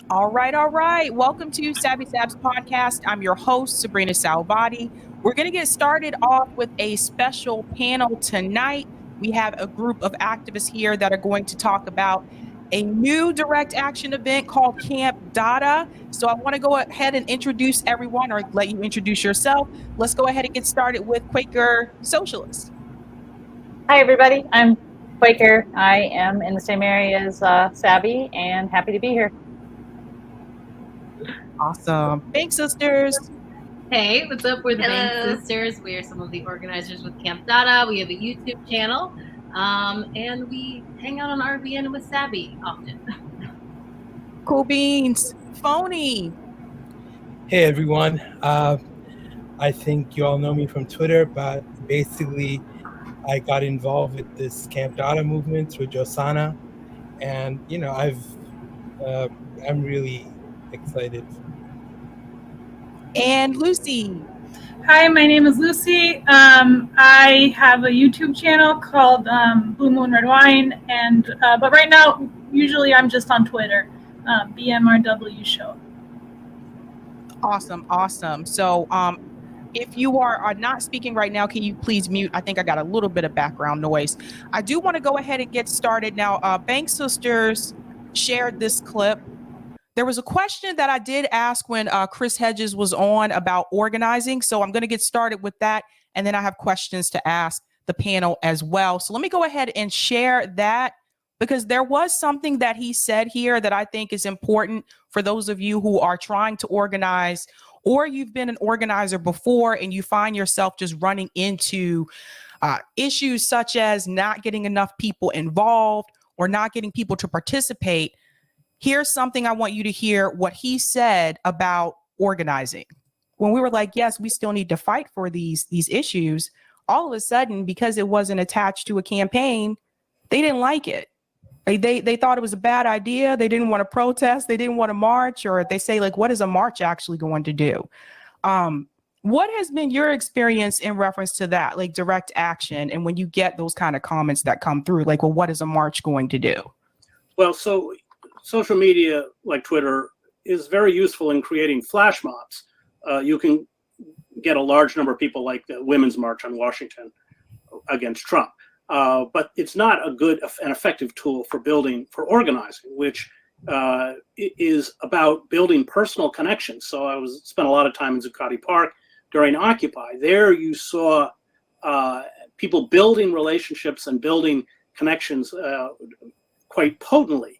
All right. Welcome to Sabby Sabs podcast. I'm your host, Sabrina Salvati. We're going to get started off with a special panel tonight. We have a group of activists here that are going to talk about a new direct action event called Camp Dada. So I want to go ahead and introduce everyone, or let you introduce yourself. Let's go ahead and get started with Quaker Socialist. Hi, everybody. I'm Quaker. I am in the same area as Sabby and happy to be here. Awesome. Bank Sisters. Hey, what's up? We're the Bank Sisters. We are some of the organizers with Camp Dada. We have a YouTube channel, and we hang out on RBN with Sabby often. Cool beans. Phony. Hey, everyone. I think you all know me from Twitter, but basically I got involved with this Camp Dada movement through Josana, and I'm really excited. And Lucy. Hi, my name is Lucy. I have a YouTube channel called Blue Moon Red Wine, and but right now, usually I'm just on Twitter, BMRW Show. Awesome. So, if you are not speaking right now, can you please mute? I think I got a little bit of background noise. I do want to go ahead and get started now. Bank Sisters shared this clip. There was a question that I did ask when Chris Hedges was on about organizing. So I'm going to get started with that. And then I have questions to ask the panel as well. So let me go ahead and share that, because there was something that he said here that I think is important for those of you who are trying to organize, or you've been an organizer before and you find yourself just running into issues such as not getting enough people involved or not getting people to participate. Here's something I want you to hear what he said about organizing. When we were like, yes, we still need to fight for these issues, all of a sudden, because it wasn't attached to a campaign, they didn't like it. They thought it was a bad idea. They didn't want to protest. They didn't want to march, or they say, like, what is a march actually going to do? What has been your experience in reference to that, like direct action? And when you get those kind of comments that come through, like, well, what is a march going to do? Well, so social media like Twitter is very useful in creating flash mobs. You can get a large number of people, like the Women's March on Washington against Trump. But it's not an effective tool for organizing, which is about building personal connections. So I spent a lot of time in Zuccotti Park during Occupy. There you saw people building relationships and building connections quite potently.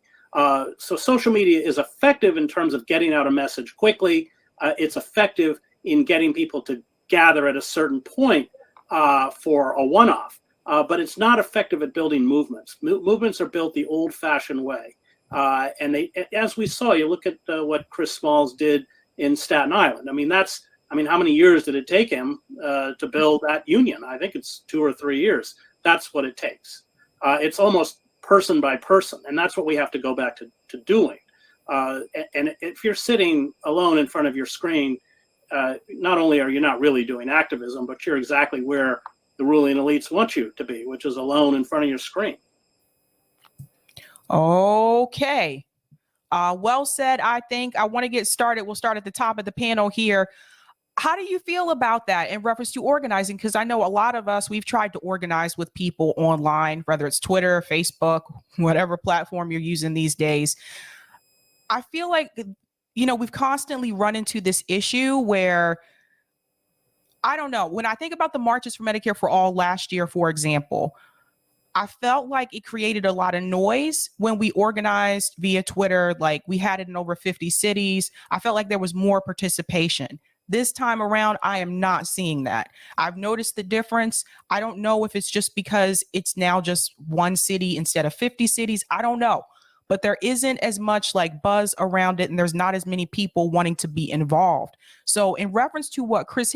So social media is effective in terms of getting out a message quickly. It's effective in getting people to gather at a certain point for a one-off. But it's not effective at building movements. Movements are built the old-fashioned way. And they, as we saw, you look at what Chris Smalls did in Staten Island. How many years did it take him to build that union? I think it's 2 or 3 years. That's what it takes. It's almost person by person, and that's what we have to go back to doing. And if you're sitting alone in front of your screen, not only are you not really doing activism, but you're exactly where the ruling elites want you to be, which is alone in front of your screen. Okay. Well said. I think I want to get started. We'll start at the top of the panel here. How do you feel about that in reference to organizing? Because I know a lot of us, we've tried to organize with people online, whether it's Twitter, Facebook, whatever platform you're using these days. I feel like, we've constantly run into this issue where, I don't know, when I think about the marches for Medicare for All last year, for example, I felt like it created a lot of noise when we organized via Twitter. Like, we had it in over 50 cities. I felt like there was more participation. This time around, I am not seeing that. I've noticed the difference. I don't know if it's just because it's now just one city instead of 50 cities. I don't know. But there isn't as much like buzz around it, and there's not as many people wanting to be involved. So in reference to what Chris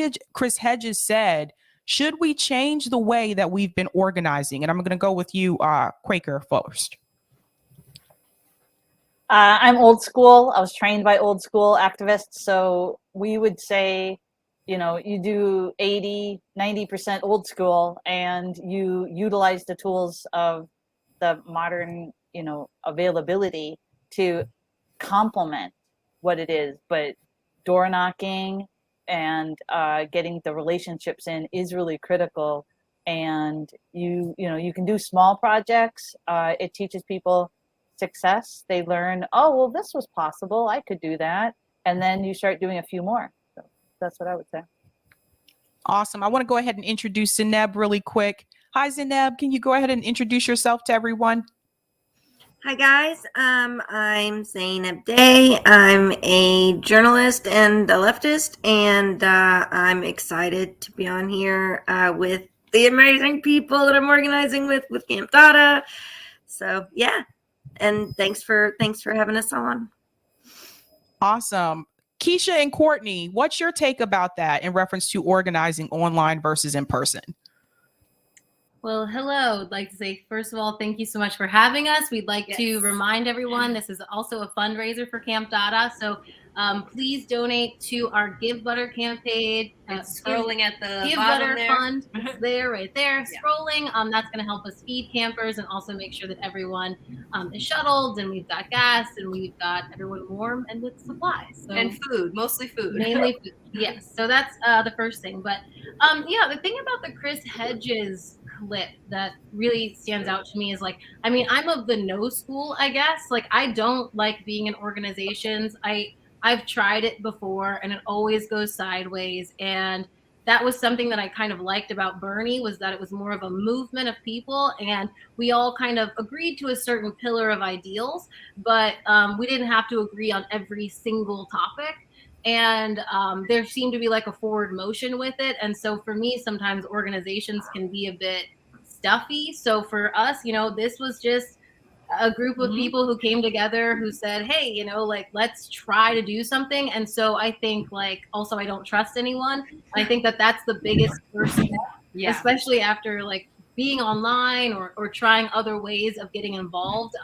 Hedges said, should we change the way that we've been organizing? And I'm going to go with you, Quaker, first. I'm old school. I was trained by old school activists. So we would say, you do 80, 90% old school, and you utilize the tools of the modern, availability to complement what it is, but door knocking and getting the relationships in is really critical. And you can do small projects. It teaches people success. They learn, oh, well, this was possible. I could do that. And then you start doing a few more. So that's what I would say. Awesome. I want to go ahead and introduce Zainab really quick. Hi, Zainab. Can you go ahead and introduce yourself to everyone? Hi guys, I'm Zainab J. I'm a journalist and a leftist, and I'm excited to be on here with the amazing people that I'm organizing with Camp Dada. So yeah, and thanks for having us on. Awesome. Keisha and Courtney, what's your take about that in reference to organizing online versus in person? Well, hello. I'd like to say, first of all, thank you so much for having us. We'd like to remind everyone this is also a fundraiser for Camp Dada. So please donate to our Give Butter campaign. Scrolling at the Give bottom Butter there. Fund there, right there, Yeah. scrolling. That's going to help us feed campers and also make sure that everyone is shuttled and we've got gas and we've got everyone warm and with supplies. So And food, mostly food. mainly food. Yes. So that's the first thing. But yeah, the thing about the Chris Hedges clip that really stands out to me is like, I mean, I'm of the no school, I guess. Like, I don't like being in organizations. I've tried it before and it always goes sideways. And that was something that I kind of liked about Bernie, was that it was more of a movement of people and we all kind of agreed to a certain pillar of ideals, but we didn't have to agree on every single topic. And there seemed to be like a forward motion with it. And so for me, sometimes organizations can be a bit stuffy. So for us, you know, this was just a group of people who came together who said, hey, you know, like, let's try to do something. And so I think, like, also I don't trust anyone. I think that that's the biggest first step, especially after like being online or trying other ways of getting involved.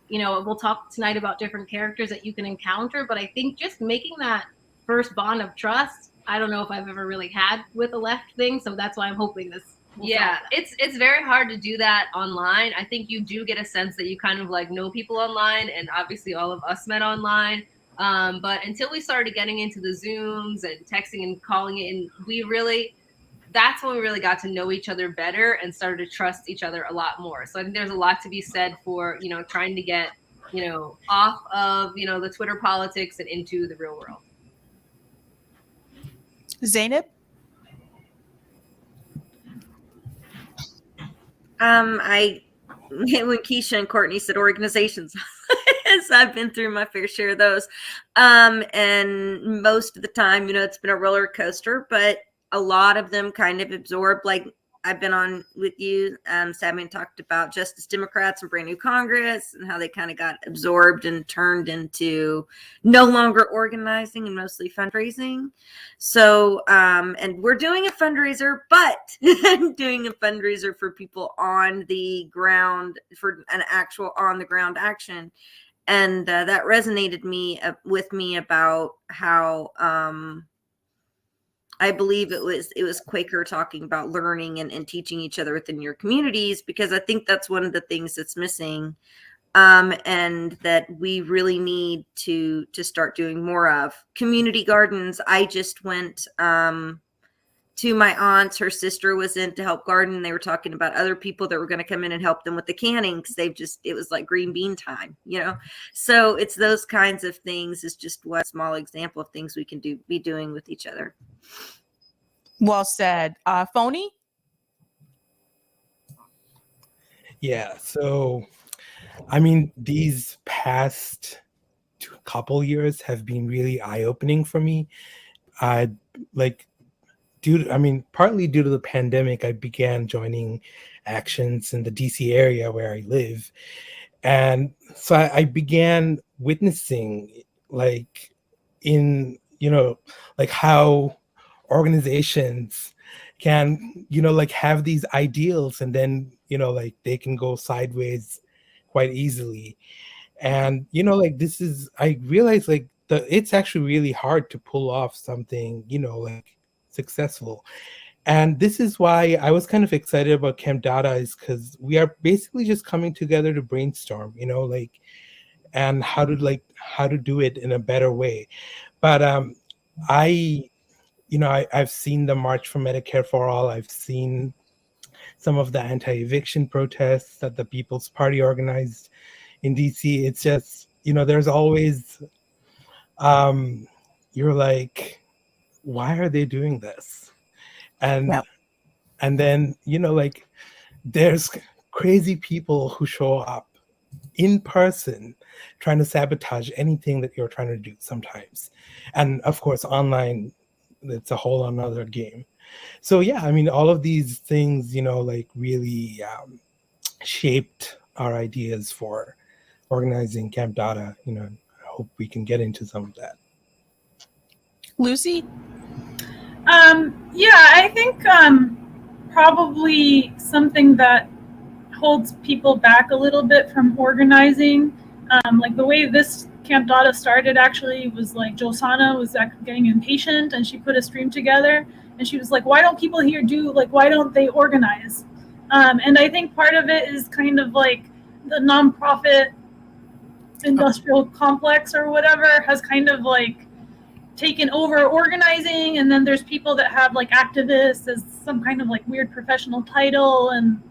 You know, we'll talk tonight about different characters that you can encounter, but I think just making that first bond of trust, I don't know if I've ever really had with a left thing. So that's why I'm hoping this. Yeah, it's very hard to do that online. I think you do get a sense that you kind of like know people online, and obviously all of us met online. But until we started getting into the Zooms and texting and calling it, and that's when we really got to know each other better and started to trust each other a lot more. So I think there's a lot to be said for, you know, trying to get, you know, off of, you know, the Twitter politics and into the real world. Zainab? When Keisha and Courtney said organizations, yes, I've been through my fair share of those. And most of the time, you know, it's been a roller coaster, but a lot of them kind of absorb, like I've been on with you, Sabby, and talked about Justice Democrats and brand new Congress and how they kind of got absorbed and turned into no longer organizing and mostly fundraising. So, and we're doing a fundraiser, but doing a fundraiser for people on the ground, for an actual on the ground action. And that resonated with me about how, I believe it was Quaker talking about learning and teaching each other within your communities, because I think that's one of the things that's missing, and that we really need to start doing more of. Community gardens. I just went to my aunt's. Her sister was in to help garden. They were talking about other people that were going to come in and help them with the canning, because it was like green bean time, you know. So it's those kinds of things. Is just one small example of things we can be doing with each other. Well said. Phony? Yeah, so I mean, these past couple years have been really eye-opening for me. Partly due to the pandemic, I began joining actions in the DC area where I live. And so I began witnessing, like, in, you know, like how organizations can, you know, like have these ideals and then, you know, like they can go sideways quite easily. And, you know, like I realized like it's actually really hard to pull off something, you know, like successful. And this is why I was kind of excited about Camp Dada, is because we are basically just coming together to brainstorm, you know, like, and how to do it in a better way. But I've seen the March for Medicare for All. I've seen some of the anti-eviction protests that the People's Party organized in DC. It's just, there's always, you're like, why are they doing this? And Yeah. and then, like, there's crazy people who show up in person trying to sabotage anything that you're trying to do sometimes. And of course, online, it's a whole another game. So yeah, I mean, all of these things, like really shaped our ideas for organizing Camp Dada. I hope we can get into some of that. Lucy? Yeah, I think probably something that holds people back a little bit from organizing, like the way this Camp Dada started actually was like Josana was getting impatient, and she put a stream together, and she was like, why don't people here why don't they organize? And I think part of it is kind of like the nonprofit industrial complex or whatever has kind of like taken over organizing, and then there's people that have like activists as some kind of like weird professional title, and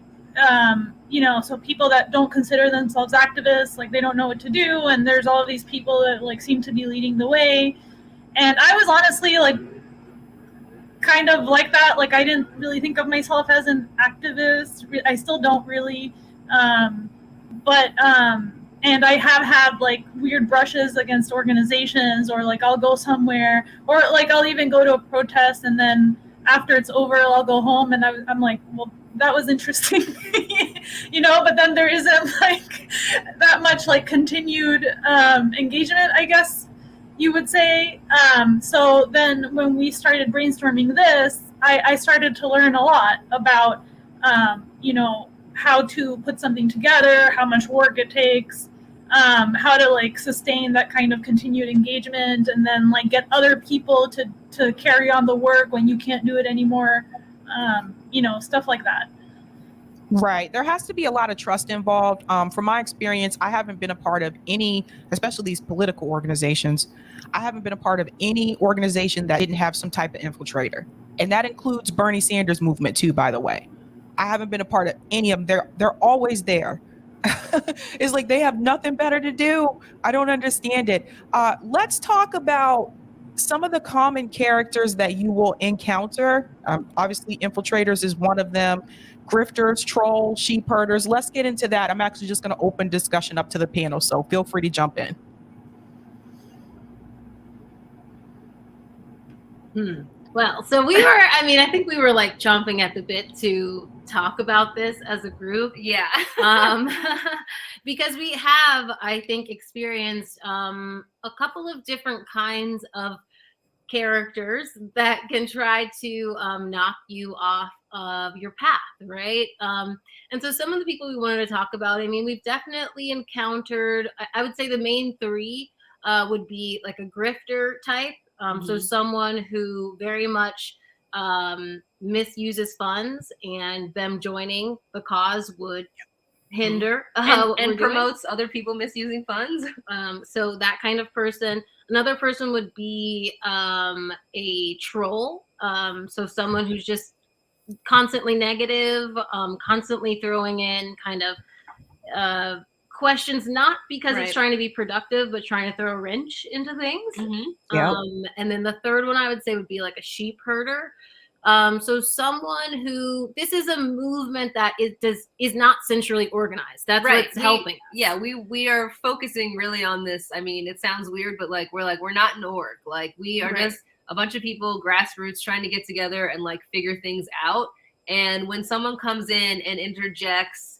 so people that don't consider themselves activists, like they don't know what to do, and there's all of these people that like seem to be leading the way. And I was honestly like kind of like that. Like I didn't really think of myself as an activist. I still don't really, and I have had like weird brushes against organizations, or like I'll go somewhere, or like I'll even go to a protest, and then after it's over, I'll go home and I'm like, well, that was interesting, but then there isn't like that much like continued engagement, I guess you would say. So then when we started brainstorming this, I started to learn a lot about, how to put something together, how much work it takes, how to like sustain that kind of continued engagement, and then like get other people to carry on the work when you can't do it anymore, stuff like that. Right. There has to be a lot of trust involved. From my experience, I haven't been a part of any, especially these political organizations. I haven't been a part of any organization that didn't have some type of infiltrator. And that includes Bernie Sanders movement too, by the way. I haven't been a part of any of them. They're always there. It's like they have nothing better to do. I don't understand it. Let's talk about some of the common characters that you will encounter. Obviously, infiltrators is one of them. Grifters, trolls, sheep herders. Let's get into that. I'm actually just going to open discussion up to the panel, so feel free to jump in. Well, so I think we were like chomping at the bit to talk about this as a group. Yeah. Because we have, I think, experienced a couple of different kinds of characters that can try to knock you off of your path, right? And so some of the people we wanted to talk about, I mean, we've definitely encountered, I would say the main three would be like a grifter type. So someone who very much misuses funds, and them joining the cause would hinder and promotes other people misusing funds. So that kind of person. Another person would be a troll. So someone who's just constantly negative, constantly throwing in kind of questions, not because it's trying to be productive, but trying to throw a wrench into things. And then the third one I would say would be like a sheep herder. So someone who, this is a movement that is not centrally organized. That's what's helping us. Yeah, we are focusing really on this. I mean, it sounds weird, but we're not an org. Like we are just a bunch of people, grassroots, trying to get together and like figure things out. And when someone comes in and interjects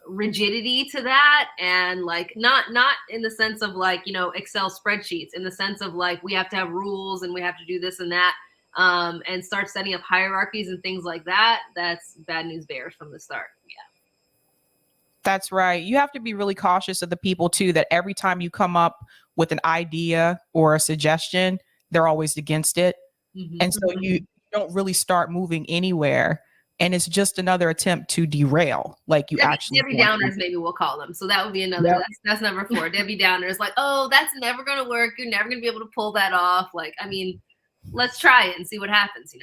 rigidity to that, and like not in the sense of like, Excel spreadsheets, in the sense of like we have to have rules and we have to do this and that, and start setting up hierarchies and things like that, that's bad news bears from the start. Yeah. That's right. You have to be really cautious of the people too, that every time you come up with an idea or a suggestion, they're always against it. And so you don't really start moving anywhere and it's just another attempt to derail. Like you actually Debbie Downers, maybe we'll call them. So that would be another. Yep. That's number 4. Debbie Downers, like, oh, that's never gonna work. You're never gonna be able to pull that off. Like, I mean, let's try it and see what happens.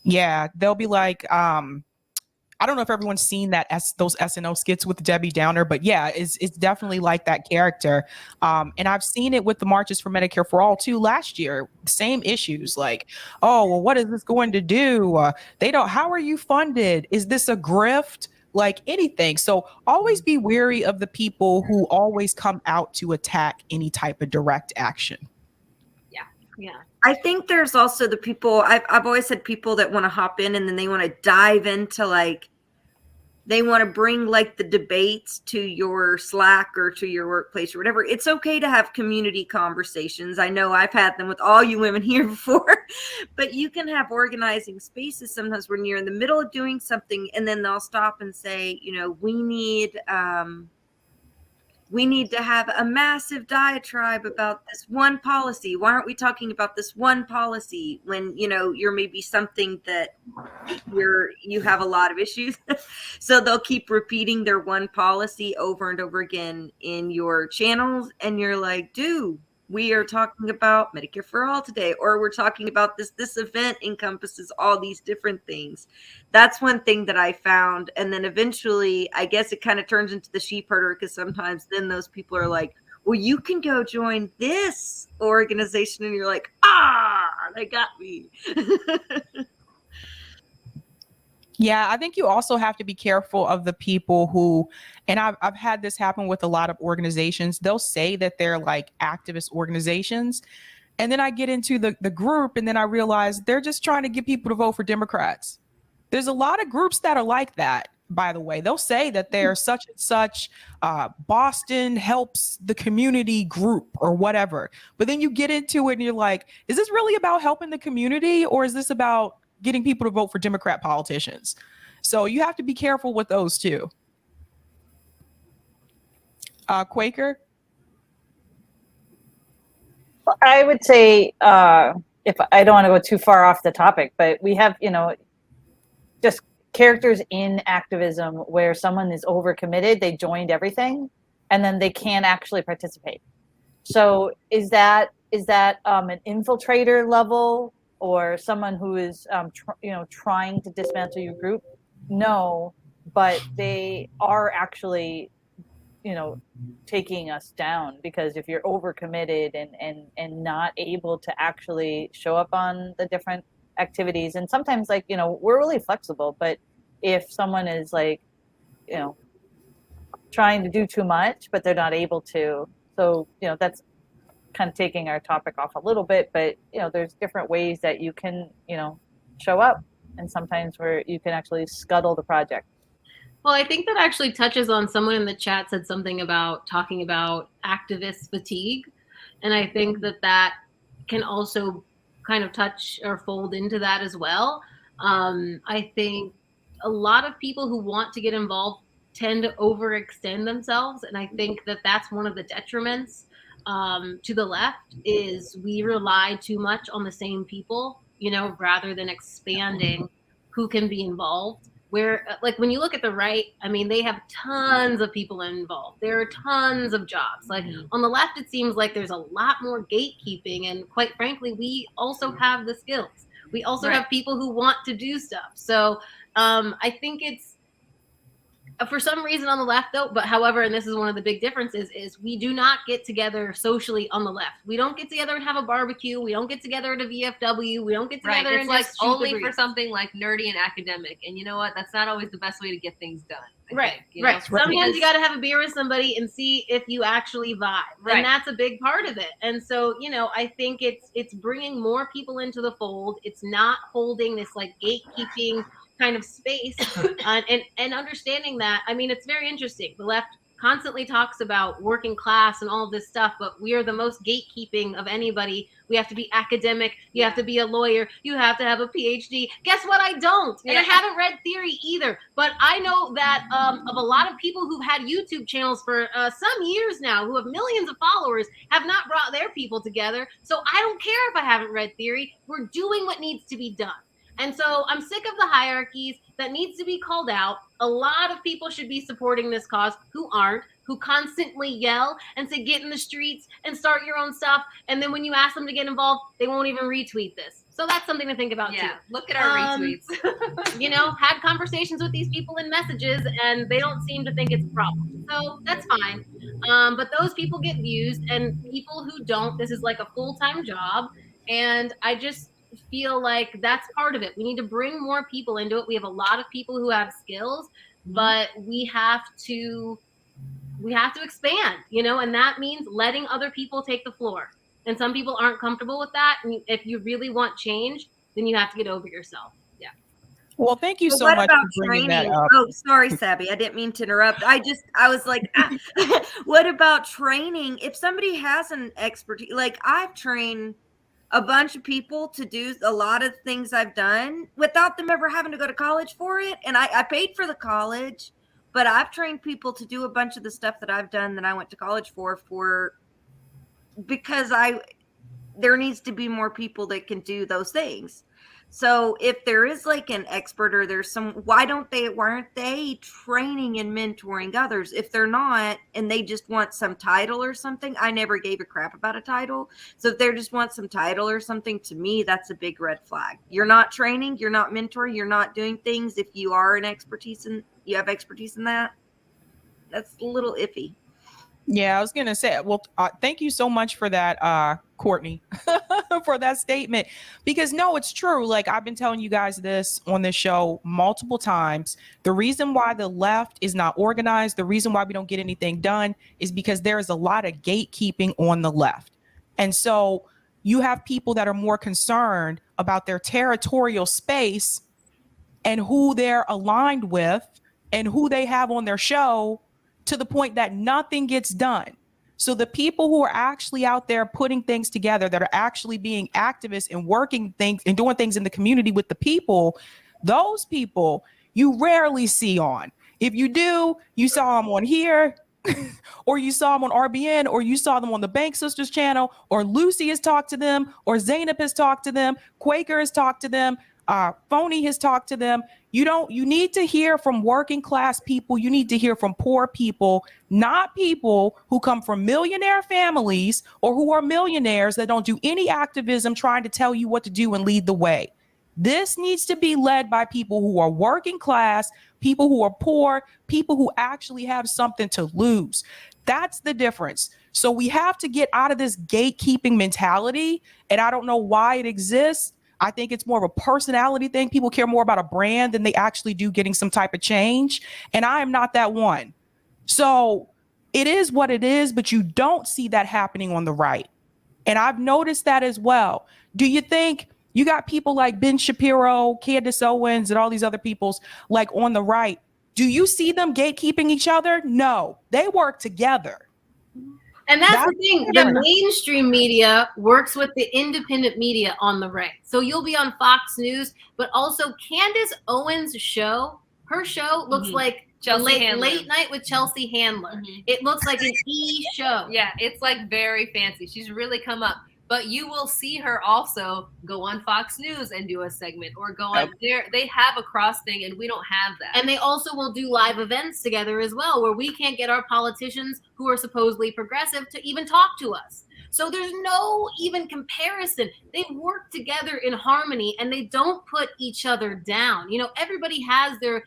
Yeah, they'll be like, I don't know if everyone's seen those SNL skits with Debbie Downer, but yeah, it's definitely like that character. And I've seen it with the Marches for Medicare for All too last year. Same issues, like, oh, well, what is this going to do? How are you funded? Is this a grift? Like anything. So always be wary of the people who always come out to attack any type of direct action. Yeah. I think there's also the people, I've always had people that want to hop in and then they want to dive into like, they want to bring like the debates to your Slack or to your workplace or whatever. It's okay to have community conversations. I know I've had them with all you women here before, but you can have organizing spaces sometimes when you're in the middle of doing something and then they'll stop and say, we need to have a massive diatribe about this one policy. Why aren't we talking about this one policy when, you're maybe something that you have a lot of issues. So they'll keep repeating their one policy over and over again in your channels. And you're like, dude, we are talking about Medicare for All today, or we're talking about this event encompasses all these different things. That's one thing that I found. And then eventually, I guess it kind of turns into the sheep herder, because sometimes then those people are like, well, you can go join this organization. And you're like, they got me. Yeah, I think you also have to be careful of the people who, and I've had this happen with a lot of organizations. They'll say that they're like activist organizations. And then I get into the group and then I realize they're just trying to get people to vote for Democrats. There's a lot of groups that are like that, by the way. They'll say that they're such and such Boston helps the community group or whatever. But then you get into it and you're like, is this really about helping the community, or is this about getting people to vote for Democrat politicians? So you have to be careful with those too. Quaker? I would say, if I don't want to go too far off the topic, but we have, just characters in activism where someone is overcommitted, they joined everything, and then they can't actually participate. So is that an infiltrator level, or someone who is, trying to dismantle your group? No, but they are actually, taking us down, because if you're overcommitted and not able to actually show up on the different activities, and sometimes we're really flexible, but if someone is trying to do too much, but they're not able to, so, that's kind of taking our topic off a little bit, but there's different ways that you can show up, and sometimes where you can actually scuttle the project. Well, I think that actually touches on, someone in the chat said something about talking about activist fatigue, and I think that can also kind of touch or fold into that as well. I think a lot of people who want to get involved tend to overextend themselves, and I think that that's one of the detriments to the left, is we rely too much on the same people, rather than expanding who can be involved. Where, like, when you look at the right, I mean, they have tons of people involved. There are tons of jobs. Like, on the left, it seems like there's a lot more gatekeeping, and quite frankly, we also have the skills. We also have people who want to do stuff. So I think it's, for some reason on the left though, but however, and this is one of the big differences, is we do not get together socially on the left. We don't get together and have a barbecue. We don't get together at a VFW. We don't get together It's and like just shoot the only breeze. for something like nerdy and academic. And you know what? That's not always the best way to get things done. I think, Right. Sometimes you got to have a beer with somebody and see if you actually vibe. Right. And that's a big part of it. And so, I think it's bringing more people into the fold. It's not holding this like gatekeeping kind of space, and understanding that. I mean, it's very interesting. The left constantly talks about working class and all this stuff, but we are the most gatekeeping of anybody. We have to be academic. You have to be a lawyer. You have to have a PhD. Guess what? I don't. And I haven't read theory either. But I know that of a lot of people who've had YouTube channels for some years now, who have millions of followers, have not brought their people together. So I don't care if I haven't read theory. We're doing what needs to be done. And so I'm sick of the hierarchies. That needs to be called out. A lot of people should be supporting this cause who aren't, who constantly yell and say, get in the streets and start your own stuff. And then when you ask them to get involved, they won't even retweet this. So that's something to think about too. Look at our retweets. Had conversations with these people in messages and they don't seem to think it's a problem. So that's fine. But those people get views, and people who don't, this is like a full-time job. And I just feel like that's part of it. We need to bring more people into it. We have a lot of people who have skills, but we have to expand, and that means letting other people take the floor. And some people aren't comfortable with that. And if you really want change, then you have to get over yourself. Yeah. Well, thank you so what much about for bringing training? that up. Oh, sorry, Sabby. I didn't mean to interrupt. I was like, what about training? If somebody has an expertise, like I've trained a bunch of people to do a lot of things I've done without them ever having to go to college for it. And I paid for the college, but I've trained people to do a bunch of the stuff that I've done that I went to college for because there needs to be more people that can do those things. So if there is like an expert or there's why aren't they training and mentoring others? If they're not, and they just want some title or something, I never gave a crap about a title. So if they just want some title or something, to me, that's a big red flag. You're not training, you're not mentoring, you're not doing things. If you are you have expertise in that, that's a little iffy. Yeah, I was going to say, well, thank you so much for that, Courtney, for that statement, because no, it's true. Like I've been telling you guys this on this show multiple times. The reason why the left is not organized, the reason why we don't get anything done is because there is a lot of gatekeeping on the left. And so you have people that are more concerned about their territorial space and who they're aligned with and who they have on their show, to the point that nothing gets done. So the people who are actually out there putting things together, that are actually being activists and working things and doing things in the community with the people, those people you rarely see on. If you do, you saw them on here, or you saw them on RBN, or you saw them on the Bank Sisters channel, or Lucy has talked to them, or Zainab has talked to them, Quaker has talked to them, Phony has talked to them. You need to hear from working class people. You need to hear from poor people, not people who come from millionaire families or who are millionaires that don't do any activism trying to tell you what to do and lead the way. This needs to be led by people who are working class, people who are poor, people who actually have something to lose. That's the difference. So we have to get out of this gatekeeping mentality. And I don't know why it exists. I think it's more of a personality thing. People care more about a brand than they actually do getting some type of change. And I am not that one. So it is what it is, but you don't see that happening on the right. And I've noticed that as well. Do you think you got people like Ben Shapiro, Candace Owens, and all these other people's like on the right? Do you see them gatekeeping each other? No, they work together. And that's the thing. The mainstream media works with the independent media on the right. So you'll be on Fox News, but also Candace Owens' show, her show looks like late night with Chelsea Handler. It looks like an show. Yeah, it's like very fancy. She's really come up. But you will see her also go on Fox News and do a segment, or go on there. They have a cross thing, and we don't have that. And they also will do live events together as well, where we can't get our politicians who are supposedly progressive to even talk to us. So there's no even comparison. They work together in harmony, and they don't put each other down. Everybody has their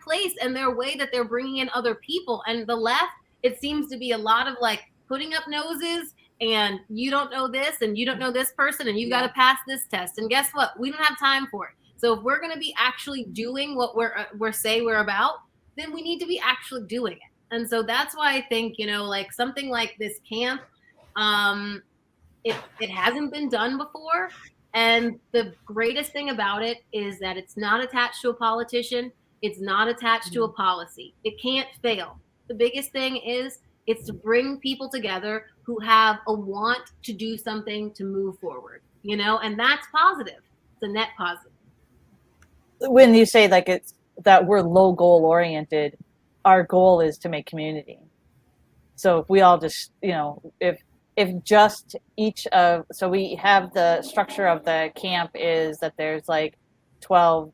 place and their way that they're bringing in other people. And the left, it seems to be a lot of like putting up noses, and you don't know this, and you don't know this person, and you got to pass this test. And guess what? We don't have time for it. So if we're going to be actually doing what we're about, then we need to be actually doing it. And so that's why I think, like something like this camp, it hasn't been done before. And the greatest thing about it is that it's not attached to a politician. It's not attached to a policy. It can't fail. The biggest thing is it's to bring people together who have a want to do something to move forward, and that's positive. It's a net positive. When you say like it's that we're low goal oriented, our goal is to make community. So if we all just, if just each of, so we have the structure of the camp is that there's like 12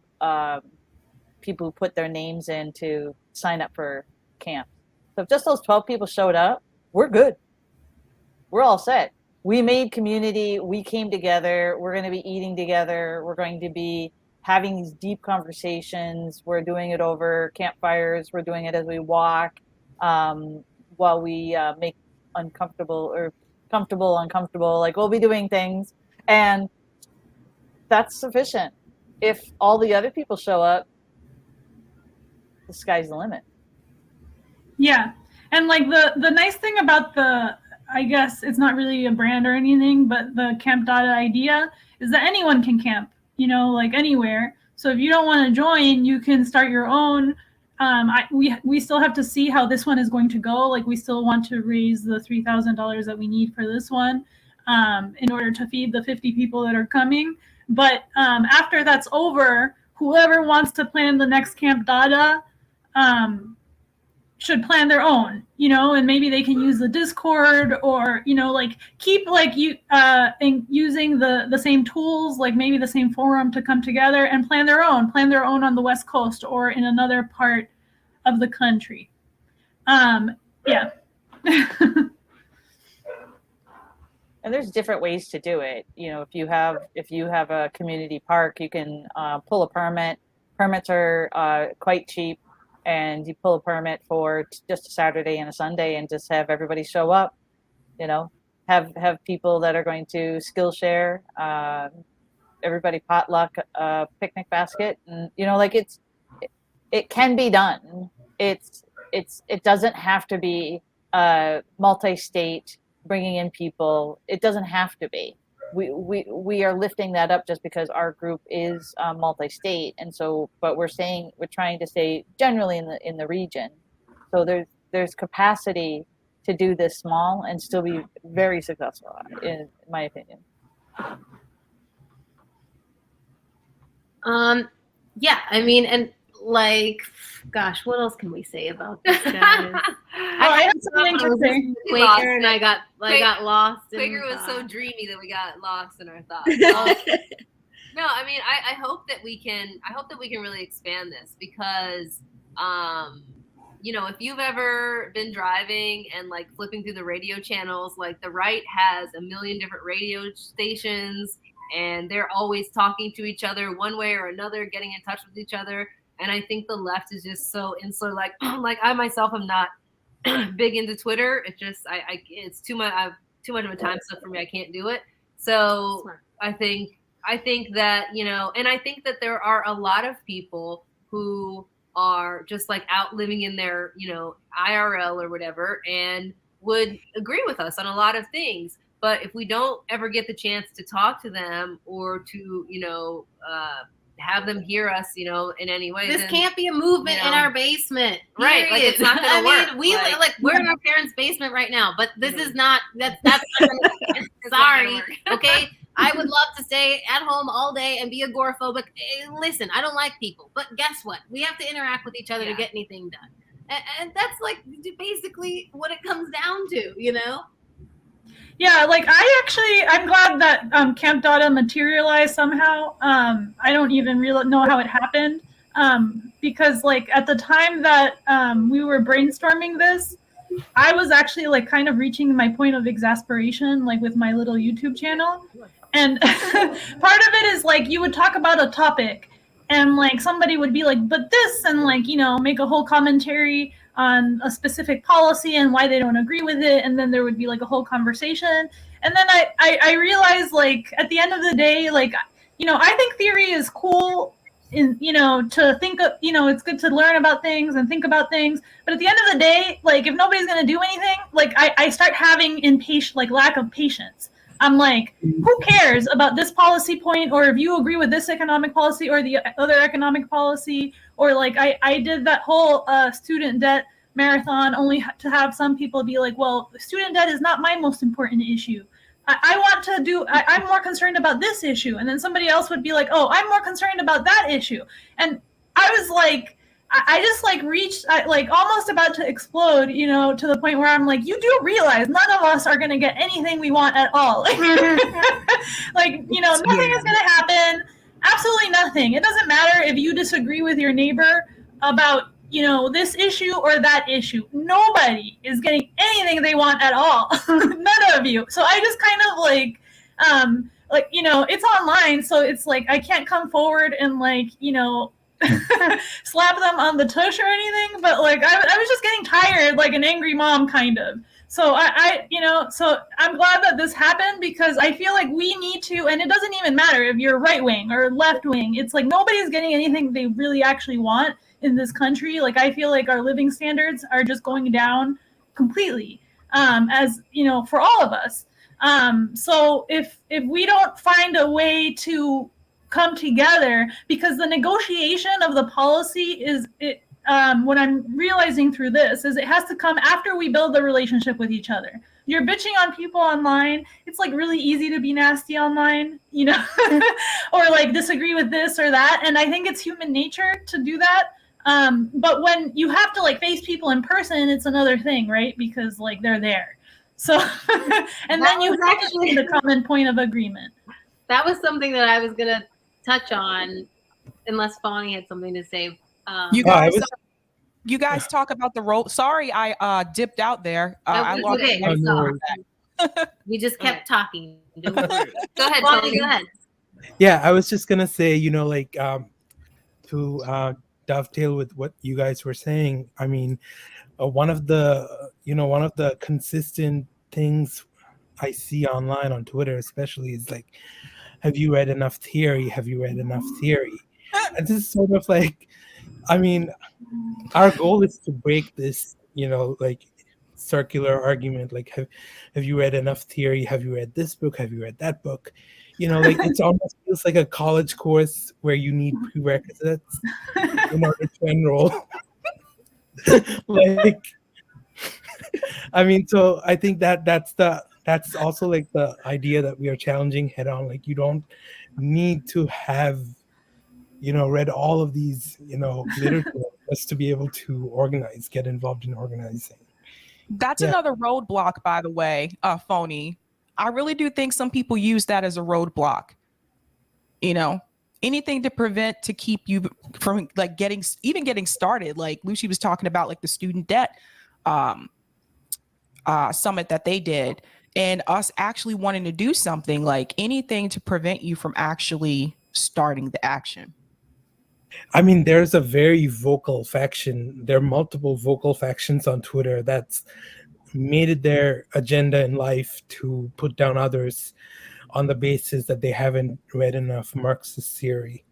people who put their names in to sign up for camp. So if just those 12 people showed up, we're good. We're all set. We made community. We came together. We're going to be eating together. We're going to be having these deep conversations. We're doing it over campfires. We're doing it as we walk, while we make uncomfortable or comfortable, uncomfortable. Like, we'll be doing things. And that's sufficient. If all the other people show up, the sky's the limit. Yeah. And like the nice thing about I guess it's not really a brand or anything, but the Camp Dada idea is that anyone can camp, like anywhere. So if you don't want to join, you can start your own. We still have to see how this one is going to go. Like, we still want to raise the $3,000 that we need for this one in order to feed the 50 people that are coming. But after that's over, whoever wants to plan the next Camp Dada should plan their own, and maybe they can use the Discord or, keep using the same tools, like maybe the same forum to come together and plan their own on the West Coast or in another part of the country. Yeah. And there's different ways to do it. If you have a community park, you can pull a permit. Permits are quite cheap. And you pull a permit for just a Saturday and a Sunday and just have everybody show up, have people that are going to Skillshare, everybody potluck a picnic basket. And, it can be done. It doesn't have to be multi-state, bringing in people. It doesn't have to be. We are lifting that up just because our group is multi-state, and so, but we're trying to stay generally in the region. So there's capacity to do this small and still be very successful, in my opinion. Yeah, I mean, and like, gosh, what else can we say about this, guys? I have something to say. Quaker, and I got lost. Quaker was so dreamy that we got lost in our thoughts. No, I mean, I hope that we can really expand this because, if you've ever been driving and like flipping through the radio channels, like the right has a million different radio stations and they're always talking to each other one way or another, getting in touch with each other. And I think the left is just so insular. Like I myself am not big into Twitter. It's just it's too much. I have too much of a time suck for me. I can't do it. So I think that and I think that there are a lot of people who are just like out living in their IRL or whatever and would agree with us on a lot of things. But if we don't ever get the chance to talk to them or to have them hear us, in any way. This can't be a movement in our basement. Right. Like, it's not gonna work. We're in our parents' basement right now, but this is not, that's sorry. Okay. I would love to stay at home all day and be agoraphobic. Listen, I don't like people, but guess what? We have to interact with each other to get anything done. And that's like basically what it comes down to, Yeah, like I'm glad that Camp Dada materialized somehow. I don't even really know how it happened because like at the time that we were brainstorming this, I was actually like kind of reaching my point of exasperation, like with my little YouTube channel. And part of it is like you would talk about a topic and like somebody would be like, but this, and like, make a whole commentary on a specific policy and why they don't agree with it. And then there would be like a whole conversation. And then I realized like at the end of the day, like, I think theory is cool in, to think of, it's good to learn about things and think about things. But at the end of the day, like if nobody's going to do anything, like I start having lack of patience. I'm like, who cares about this policy point, or if you agree with this economic policy or the other economic policy, or like I did that whole student debt marathon only to have some people be like, well, student debt is not my most important issue. I'm more concerned about this issue. And then somebody else would be like, oh, I'm more concerned about that issue. And I was like, I just like reached like almost about to explode, to the point where I'm like, you do realize none of us are going to get anything we want at all. Like, nothing is going to happen. Absolutely nothing. It doesn't matter if you disagree with your neighbor about, this issue or that issue. Nobody is getting anything they want at all. None of you. So I just kind of it's online, so it's like I can't come forward and slap them on the tush or anything, but I was just getting tired, like an angry mom kind of. So so I'm glad that this happened, because I feel like we need to, and it doesn't even matter if you're right wing or left wing. It's like nobody's getting anything they really actually want in this country. Like I feel like our living standards are just going down completely, as for all of us. So if we don't find a way to come together, because the negotiation of the policy what I'm realizing through this is it has to come after we build the relationship with each other. You're bitching on people online. It's like really easy to be nasty online, or disagree with this or that. And I think it's human nature to do that. But when you have to face people in person, it's another thing, right? Because they're there. So, and then you have to find the common point of agreement. That was something that I was gonna touch on, unless Fawny had something to say. You guys talk about the role. Sorry, I dipped out there. I lost okay. We just kept talking. Go ahead, Fawny. Go ahead. Yeah, I was just gonna say, to dovetail with what you guys were saying. I mean, one of the consistent things I see online on Twitter, especially, is have you read enough theory? Have you read enough theory? And this is sort of our goal is to break this, circular argument. Have you read enough theory? Have you read this book? Have you read that book? It's almost feels like a college course where you need prerequisites in order to enroll. So I think that's also the idea that we are challenging head on. You don't need to have read all of these literature just to be able to get involved in organizing. That's another roadblock, by the way, Phony. I really do think some people use that as a roadblock. Anything to keep you from getting started. Like Lucy was talking about the student debt summit that they did, and us actually wanting to do something, anything to prevent you from actually starting the action. I mean, there's a very vocal faction. There are multiple vocal factions on Twitter that's made it their agenda in life to put down others on the basis that they haven't read enough Marxist theory.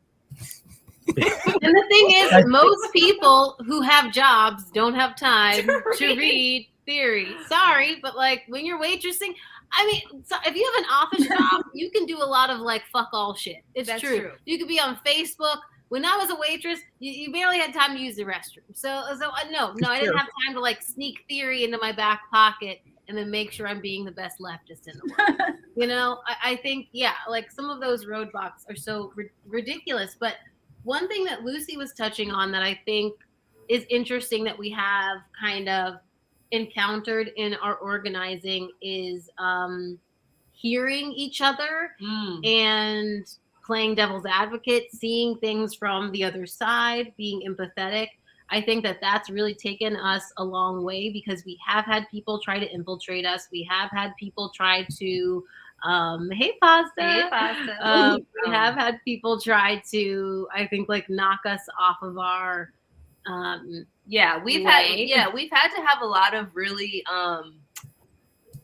And the thing is, most people who have jobs don't have time to read theory. Sorry, but when you're waitressing, so if you have an office job, you can do a lot of fuck all shit. That's true. You could be on Facebook. When I was a waitress, you barely had time to use the restroom. So no, I didn't have time to sneak theory into my back pocket and then make sure I'm being the best leftist in the world. I think, some of those roadblocks are so ridiculous. But one thing that Lucy was touching on that I think is interesting that we have kind of encountered in our organizing is hearing each other and playing devil's advocate, seeing things from the other side, being empathetic. I think that that's really taken us a long way, because we have had people try to infiltrate us. We have had people try to, hey Pasta. We have had people try to, I think, knock us off of our, we've had to have a lot of really,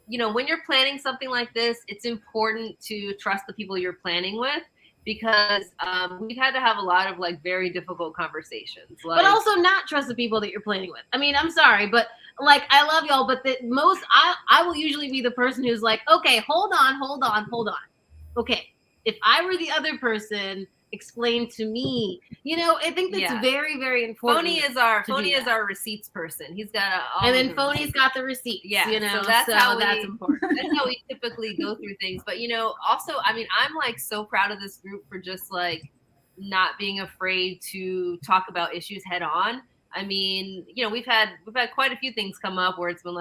when you're planning something like this, it's important to trust the people you're planning with, because we've had to have a lot of very difficult conversations. But also not trust the people that you're planning with. I mean, I'm sorry, but I love y'all, but I will usually be the person who's okay, hold on. Okay, if I were the other person, explain to me. I think that's very, very important. Phony is our receipts person. He's got and then Phony's got the receipts. Yeah, so that's important. That's how we typically go through things. But also, I'm so proud of this group for just not being afraid to talk about issues head on. I mean, we've had quite a few things come up where it's been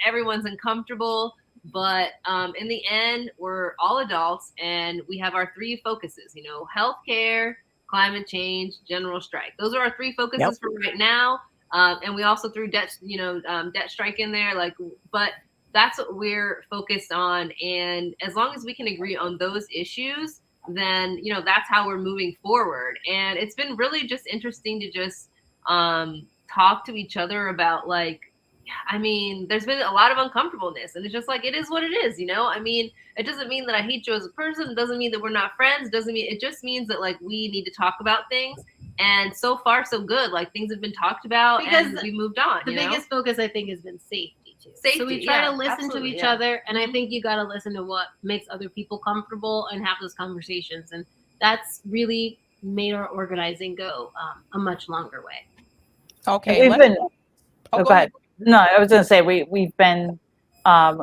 everyone's uncomfortable. But in the end, we're all adults, and we have our 3 focuses, you know, healthcare, climate change, general strike. Those are our 3 focuses for right now. And we also threw debt, you know, debt strike in there, like, but that's what we're focused on. And as long as we can agree on those issues, then, you know, that's how we're moving forward. And it's been really just interesting to just talk to each other about, like, I mean, there's been a lot of uncomfortableness, and it's just like, it is what it is, you know? I mean, it doesn't mean that I hate you as a person. It doesn't mean that we're not friends. It doesn't mean, it just means that, like, we need to talk about things. And so far, so good. Like, things have been talked about, Because and we moved on. The you know? biggest focus, I think, has been safety too. Safety, so we try yeah, to listen to absolutely, each yeah. other, and I think you got to listen to what makes other people comfortable and have those conversations, and that's really made our organizing go a much longer way. Okay. We've been. Oh, Go ahead. No, I was going to say we've been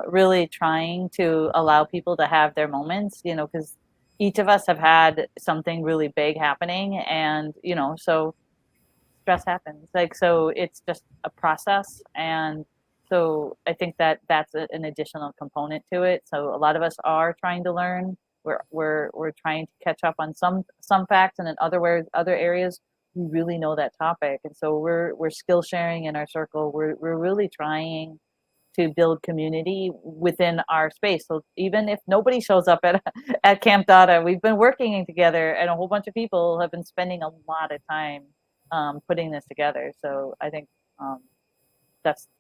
really trying to allow people to have their moments, you know, because each of us have had something really big happening, and you know, so stress happens. Like, so it's just a process, and so I think that that's an additional component to it. So a lot of us are trying to learn. We're trying to catch up on some facts, and in other areas we really know that topic, and so we're skill sharing in our circle. We're really trying to build community within our space. So even if nobody shows up at Camp Dada, we've been working together, and a whole bunch of people have been spending a lot of time putting this together. So I think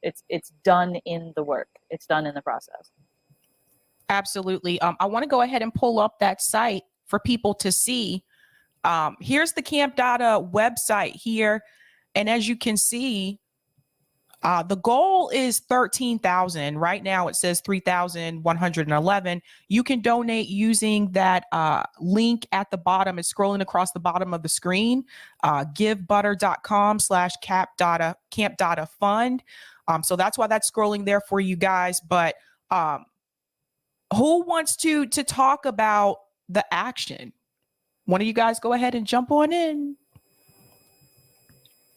it's done in the work. It's done in the process. Absolutely. I want to go ahead and pull up that site for people to see. Here's the Camp Dada website here. And as you can see, the goal is 13,000. Right now it says 3,111. You can donate using that link at the bottom. It's scrolling across the bottom of the screen, givebutter.com/Camp Dada Fund. So that's why that's scrolling there for you guys. But who wants to talk about the action? One of you guys go ahead and jump on in.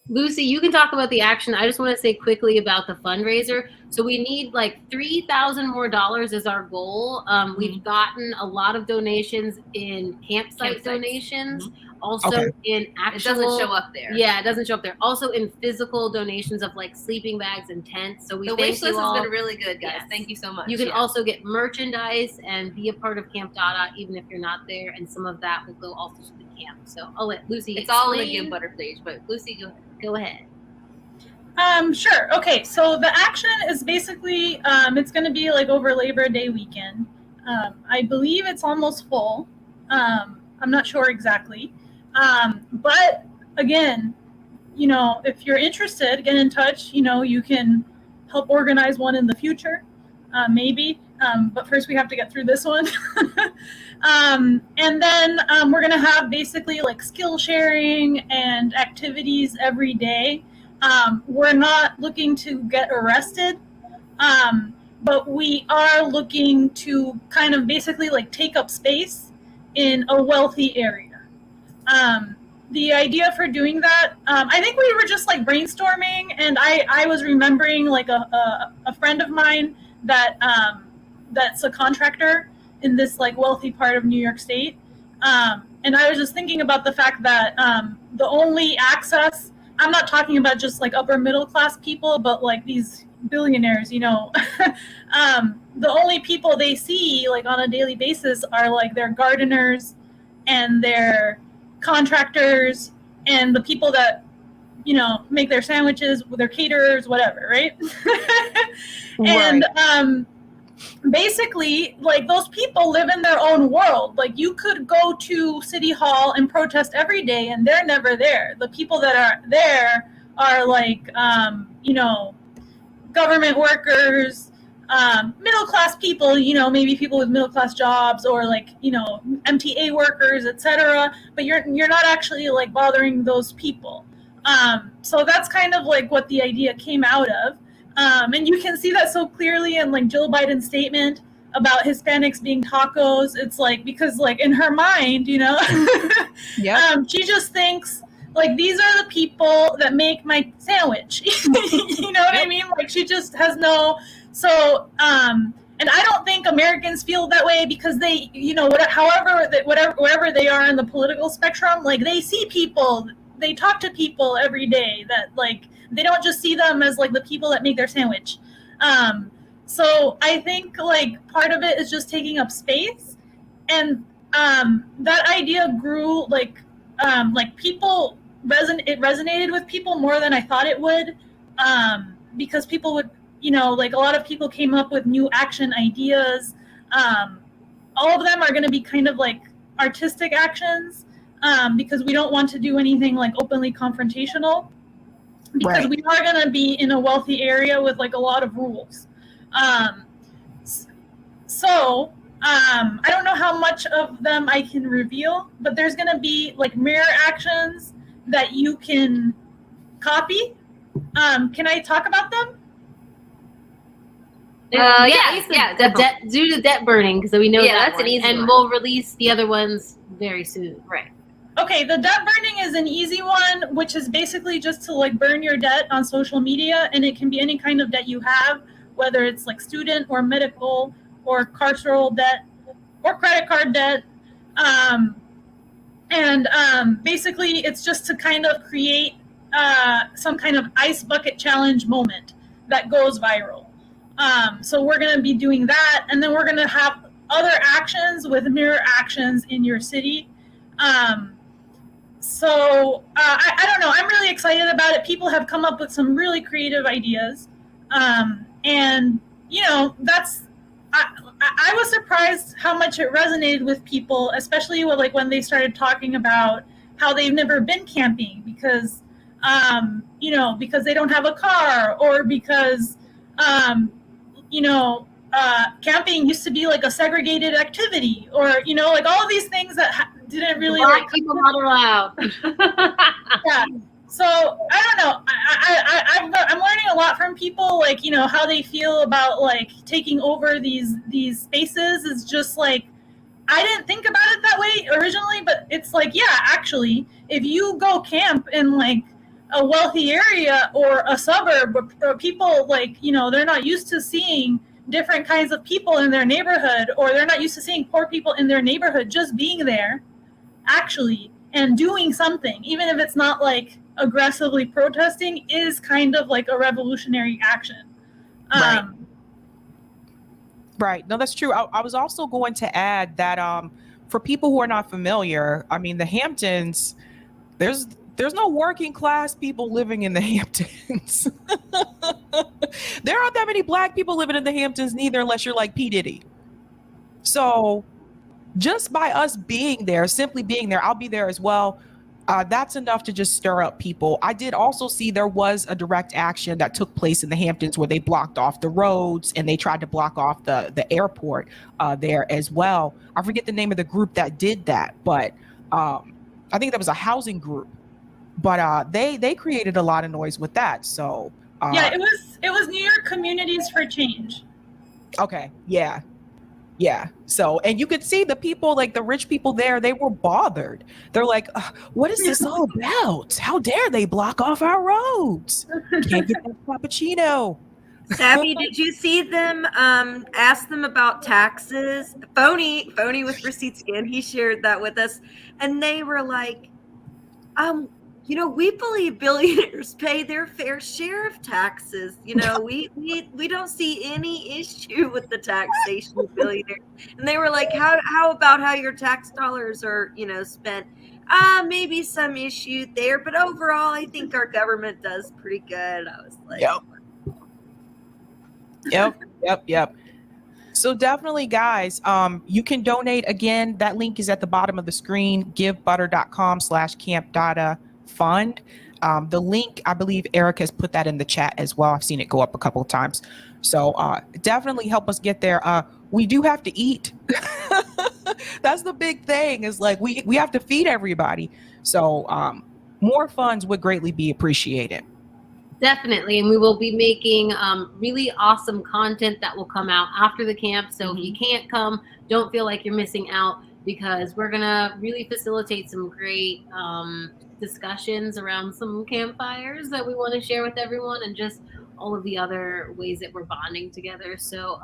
Lucy, you can talk about the action. I just want to say quickly about the fundraiser. So we need like $3,000 more is our goal. We've gotten a lot of donations in campsite donations, also in actual. It doesn't show up there. Yeah, it doesn't show up there. Also in physical donations of like sleeping bags and tents. So we the thank wish list you all. has been really good, guys. Yes. Thank you so much. You can also get merchandise and be a part of Camp Dada, even if you're not there. And some of that will go also to the camp. So I'll let Lucy. It's all in the Give Butter page, but Lucy, go ahead. Sure. Okay. So the action is basically, it's going to be like over Labor Day weekend. I believe it's almost full. I'm not sure exactly. But again, you know, if you're interested, get in touch. You know, you can help organize one in the future, maybe. But first we have to get through this one. And then we're going to have basically like skill sharing and activities every day. We're not looking to get arrested, but we are looking to kind of basically like take up space in a wealthy area. The idea for doing that, I think we were just like brainstorming, and I was remembering like a friend of mine that that's a contractor in this like wealthy part of New York State. And I was just thinking about the fact that the only access, I'm not talking about just like upper middle class people, but like these billionaires, you know, the only people they see like on a daily basis are like their gardeners and their contractors and the people that, you know, make their sandwiches with their caterers, whatever, right? And basically, like, those people live in their own world. Like, you could go to City Hall and protest every day, and they're never there. The people that are there are, like, you know, government workers, middle-class people, you know, maybe people with middle-class jobs, or, like, you know, MTA workers, etc. But you're not actually, like, bothering those people. So that's kind of, like, what the idea came out of. And you can see that so clearly in like Jill Biden's statement about Hispanics being tacos. It's like, because like in her mind, you know, she just thinks like, these are the people that make my sandwich. You know what I mean? Like, she just has no, so, and I don't think Americans feel that way because they, wherever they are in the political spectrum, like they see people, they talk to people every day that like they don't just see them as like the people that make their sandwich. So I think like part of it is just taking up space, and that idea grew like people it resonated with people more than I thought it would, because people would, like a lot of people came up with new action ideas. All of them are going to be kind of like artistic actions, because we don't want to do anything like openly confrontational, because we are going to be in a wealthy area with like a lot of rules. So I don't know how much of them I can reveal, but there's going to be like mirror actions that you can copy. Can I talk about them? Do the debt burning, because we know that's one. an easy and one. we'll release the other ones very soon. Right. Okay, the debt burning is an easy one, which is basically just to like burn your debt on social media, and it can be any kind of debt you have, whether it's like student or medical or carceral debt or credit card debt. Basically it's just to kind of create some kind of ice bucket challenge moment that goes viral. So we're going to be doing that, and then we're going to have other actions with mirror actions in your city. So I don't know. I'm really excited about it. People have come up with some really creative ideas. And, I was surprised how much it resonated with people, especially with, like when they started talking about how they've never been camping because they don't have a car, or because, camping used to be like a segregated activity, or, like all of these things that didn't really Black people not allowed. Yeah. So I don't know. I'm learning a lot from people, like, how they feel about like taking over these spaces. Is just like, I didn't think about it that way originally, but it's like, yeah, actually, if you go camp in like a wealthy area or a suburb where people like, they're not used to seeing different kinds of people in their neighborhood, or they're not used to seeing poor people in their neighborhood, just being there actually and doing something, even if it's not like aggressively protesting, is kind of like a revolutionary action. Right. No, that's true. I was also going to add that for people who are not familiar, I mean, the Hamptons, there's no working class people living in the Hamptons. There aren't that many black people living in the Hamptons neither, unless you're like P. Diddy. So just by us being there, simply being there, I'll be there as well. That's enough to just stir up people. I did also see there was a direct action that took place in the Hamptons where they blocked off the roads and they tried to block off the airport there as well. I forget the name of the group that did that, but I think that was a housing group. But they created a lot of noise with that. So yeah, it was New York Communities for Change. Okay, yeah. So, and you could see the people, like the rich people there, they were bothered. They're like, what is this all about? How dare they block off our roads? Can't get that cappuccino. Sabby, did you see them ask them about taxes? Phony with receipts again. He shared that with us. And they were like, we believe billionaires pay their fair share of taxes. We don't see any issue with the taxation of billionaires. And they were like, how about how your tax dollars are, spent? Maybe some issue there, but overall, I think our government does pretty good. I was like, Yep. So definitely, guys, you can donate. Again, that link is at the bottom of the screen, givebutter.com/Camp Dada Fund. The link, I believe Eric has put that in the chat as well. I've seen it go up a couple of times. So definitely help us get there. We do have to eat. That's the big thing, is like we have to feed everybody. So more funds would greatly be appreciated. Definitely. And we will be making really awesome content that will come out after the camp. So if you can't come, don't feel like you're missing out, because we're going to really facilitate some great discussions around some campfires that we want to share with everyone, and just all of the other ways that we're bonding together. So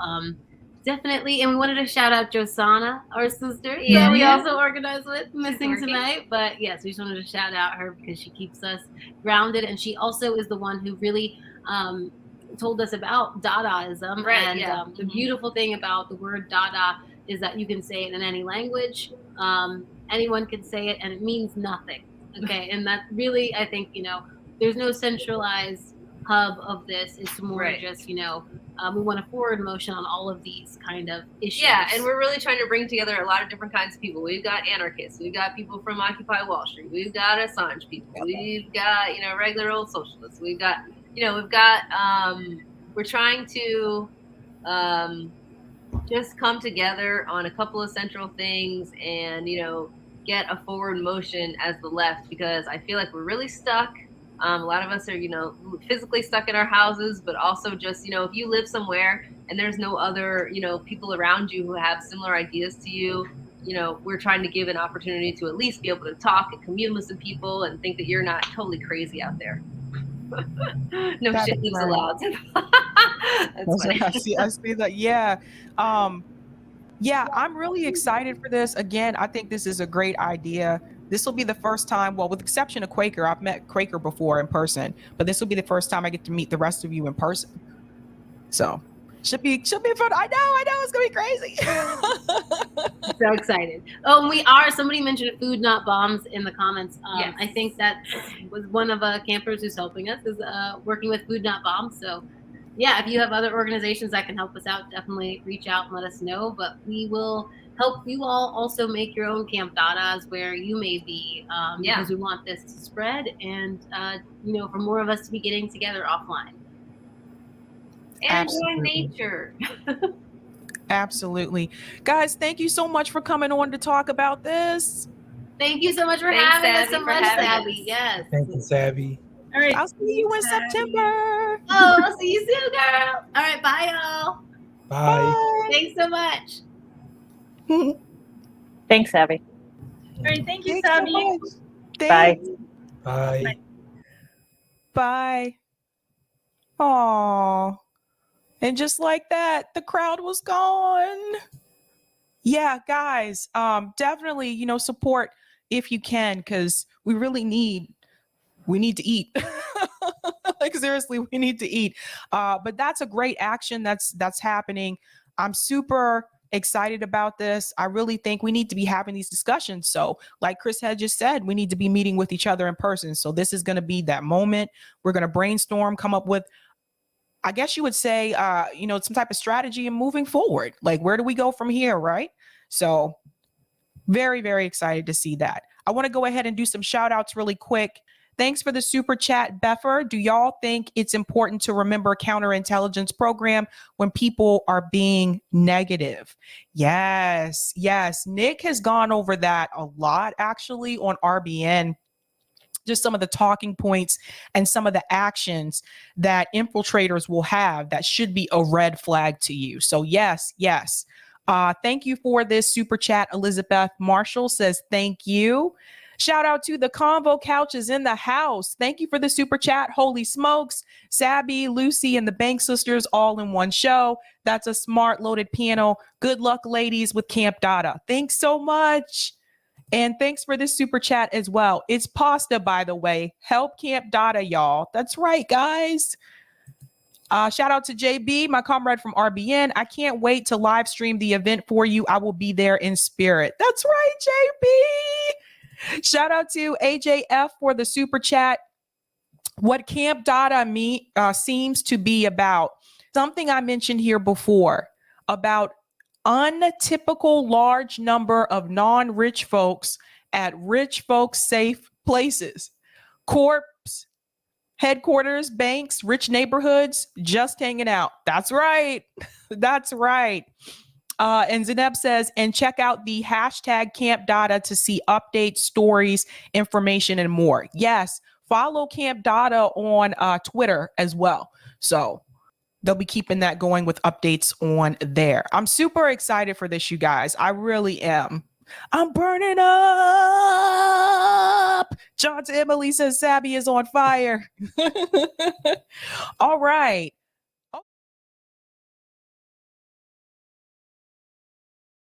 Definitely. And we wanted to shout out Josana, our sister, Yeah. that we also organized with missing working. tonight. But yes, we just wanted to shout out her because she keeps us grounded. And she also is the one who really told us about Dadaism. Right, And yeah. the beautiful thing about the word Dada is that you can say it in any language. Anyone can say it and it means nothing. Okay. And that really, I think, there's no centralized hub of this. It's more Right. just, we want a forward motion on all of these kind of issues. Yeah, and we're really trying to bring together a lot of different kinds of people. We've got anarchists, we've got people from Occupy Wall Street, we've got Assange people, we've got regular old socialists, we've got we're trying to just come together on a couple of central things and get a forward motion as the left, because I feel like we're really stuck. A lot of us are, physically stuck in our houses, but also just, if you live somewhere and there's no other, people around you who have similar ideas to you, we're trying to give an opportunity to at least be able to talk and commune with some people and think that you're not totally crazy out there. No That's shit lives right. allowed. That's funny. I see that. Yeah. Yeah, I'm really excited for this. Again, I think this is a great idea. This will be the first time, well, with the exception of Quaker, I've met Quaker before in person, but this will be the first time I get to meet the rest of you in person. So should be fun. I know it's gonna be crazy. So excited. Oh, and somebody mentioned food, not bombs in the comments. Yes. I think that was one of campers who's helping us is working with Food Not Bombs. So yeah, if you have other organizations that can help us out, definitely reach out and let us know. But we will help you all also make your own Camp Dadas where you may be, because we want this to spread and, for more of us to be getting together offline. And enjoy nature. Absolutely. Guys, thank you so much for coming on to talk about this. Thank you so much for Thanks, having us Sabby, so for much, having Sabby. us. Yes. Thank you, Sabby. All right. I'll see you in September. Oh, I'll see you soon, girl. All right, bye, y'all. Bye. Thanks so much. Thanks, Abby. All right. Thank you, Thanks so Sabby. much. Bye. Thanks. Bye. Bye. Aw. And just like that, the crowd was gone. Yeah, guys, definitely, support if you can, because we really need to eat. Like seriously, we need to eat. But that's a great action that's happening. I'm super excited about this. I really think we need to be having these discussions. So like Chris had just said, we need to be meeting with each other in person. So this is going to be that moment. We're going to brainstorm, come up with, I guess you would say, some type of strategy and moving forward. Like, where do we go from here, right? So very, very excited to see that. I want to go ahead and do some shout outs really quick. Thanks for the super chat, Beffer. Do y'all think it's important to remember counterintelligence program when people are being negative? Yes. Nick has gone over that a lot, actually, on RBN. Just some of the talking points and some of the actions that infiltrators will have that should be a red flag to you. So yes. Thank you for this super chat. Elizabeth Marshall says, thank you. Shout out to the Convo Couches in the house. Thank you for the super chat. Holy smokes. Sabby, Lucy, and the Bank Sisters all in one show. That's a smart loaded piano. Good luck, ladies, with Camp Dada. Thanks so much. And thanks for this super chat as well. It's pasta, by the way. Help Camp Dada, y'all. That's right, guys. Shout out to JB, my comrade from RBN. I can't wait to live stream the event for you. I will be there in spirit. That's right, JB. Shout out to AJF for the super chat. What Camp Dada seems to be about, something I mentioned here before about untypical large number of non-rich folks at rich folks safe places, corps, headquarters, banks, rich neighborhoods, just hanging out. That's right. And Zeneb says, and check out the hashtag Camp Dada to see updates, stories, information, and more. Yes, follow Camp Dada on Twitter as well. So they'll be keeping that going with updates on there. I'm super excited for this, you guys. I really am. I'm burning up. John to Emily says Sabby is on fire. All right.